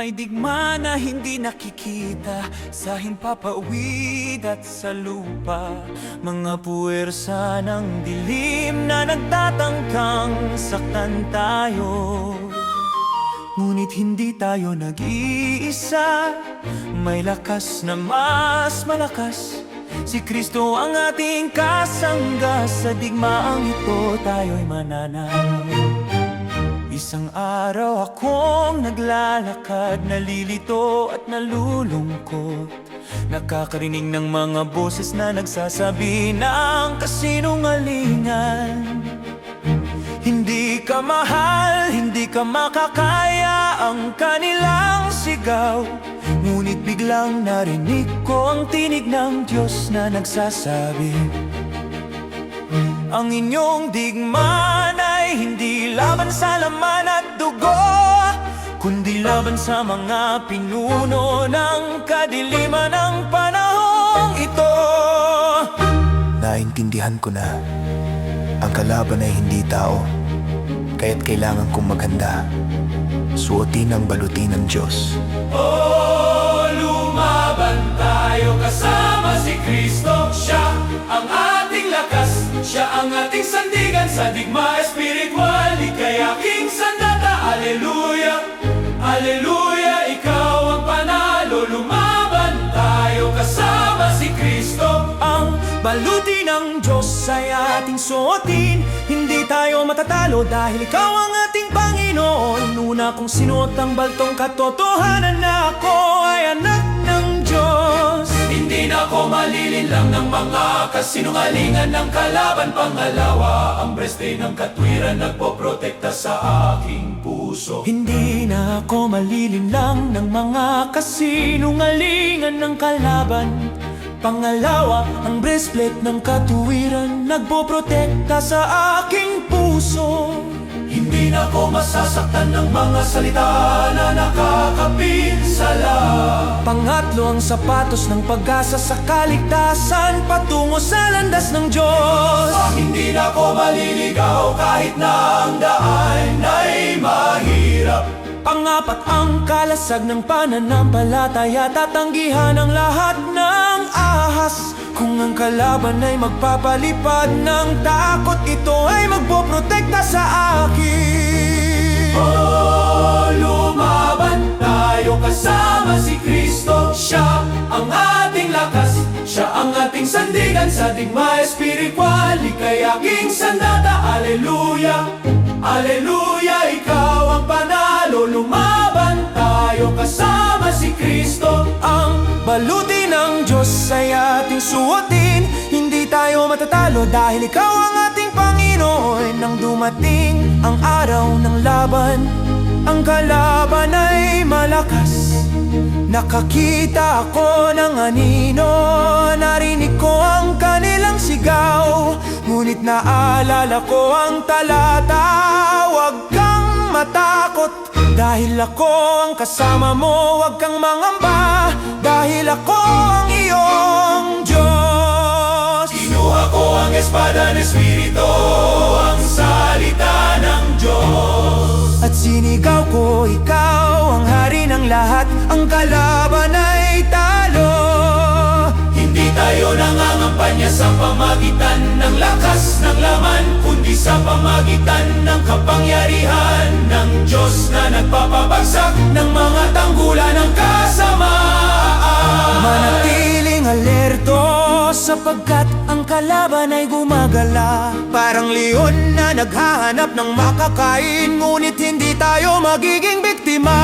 May digma na hindi nakikita sa himpapawid at sa lupa. Mga puwersa ng dilim na nagtatangkang saktan tayo. Ngunit hindi tayo nag-iisa. May lakas na mas malakas. Si Kristo ang ating kasangga. Sa digmaang ito tayo'y mananalo. Isang araw akong naglalakad, nalilito at nalulungkot. Nakakarinig ng mga boses na nagsasabi ng kasinungalingan. Hindi ka mahal, hindi ka makakaya, ang kanilang sigaw. Ngunit biglang narinig ko ang tinig ng Diyos na nagsasabi, ang inyong digmaan ay hindi laban sa laman at dugo, kundi laban sa mga pinuno ng kadiliman ng panahong ito. Naintindihan ko na ang kalaban ay hindi tao, kaya't kailangan kong maghanda, suotin ang baluti ng Diyos. Oh, lumaban tayo kasama si Kristo. Siya ang ating lakas, siya ang ating sandigan sa digma espiritual. Ika'y aking sandata, aleluya, aleluya. Ikaw ang panalo, lumaban tayo kasama si Kristo. Ang baluti ng Diyos ay ating suotin. Hindi tayo matatalo dahil ikaw ang ating Panginoon. Una kong sinuot ang baltong katotohanan na ako ay anak ng Diyos. Hindi na ako malilinlang ng mga kasinungalingan ng kalaban. Pangalawa, ang breastplate ng katwiran nagpoprotekta sa aking puso. Hindi na ako malilinlang ng mga kasinungalingan ng kalaban. Pangalawa, ang breastplate ng katuwiran nagpoprotekta sa aking puso. Hindi na ako masasaktan ng mga salita na nakakapinsala. Pangatlo, ang sapatos ng pag-asa sa kaligtasan patungo sa landas ng Diyos. Hindi na ako maliligaw kahit na ang daan ay mahirap. Pangapat, ang kalasag ng pananampalataya, tatanggihan ang lahat ng ahas. Kung ang kalaban ay magpapalipad ng takot, ito ay magpoprotekta sa akin. Oh, lumaban tayo kasama si Kristo. Siya ang ating lakas, siya ang ating sandigan sa digma espiritual. Ika'y aking sandata, aleluya, aleluya. Ikaw ang panalo, lumaban tayo kasama si Kristo. Ang baluti ng Diyos ay ating suotin. Hindi tayo matatalo dahil ikaw ang ating Panginoon. Nang dumating ang araw ng laban, ang kalaban ay malakas. Nakakita ako ng anino, narinig ko ang kanilang sigaw. Ngunit naalala ko ang talata, huwag kang matakot dahil ako ang kasama mo. Huwag kang mangamba dahil ako ang iyong Diyos. Kinuha ko ang espada ng Espiritu, ang salita ng Diyos, at sinigaw ko, ikaw ang hari ng lahat. Ang kalaban ay talo. Hindi tayo nangangampanya sa pamagitan ng lakas ng laman, kundi sa pamagitan ng kapangyarihan ng Diyos na nagpapabagsak ng mga tanggulan ng kasamaan. Manatiling alerto sapagkat ang kalaban ay gumagala. Parang leon na naghahanap ng makakain, ngunit hindi tayo magiging biktima.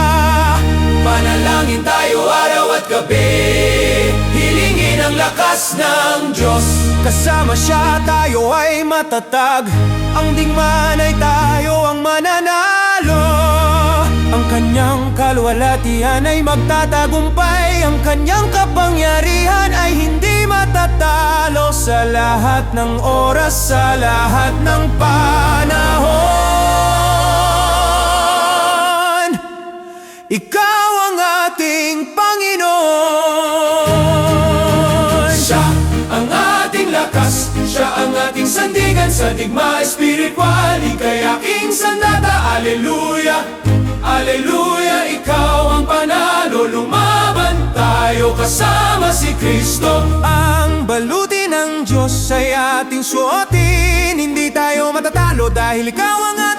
Panalangin tayo araw at gabi, hilingin ang lakas ng Diyos. Kasama siya tayo ay matatag, ang digmaan ay tayo ang mananalo. Ang kanyang kalwalatian ay magtatagumpay, ang kanyang kapangyarihan ay hindi matatalo. Sa lahat ng oras, sa lahat ng panahon, ikaw ang ating Panginoon. Siya ang ating lakas, siya ang ating sandigan sa digma espiritual. Ika'y aking sandata, aleluya, aleluya. Ikaw ang panahon. tayo kasama si Kristo. Ang baluti ng Diyos ay ating suotin. Hindi tayo matatalo dahil ikaw ang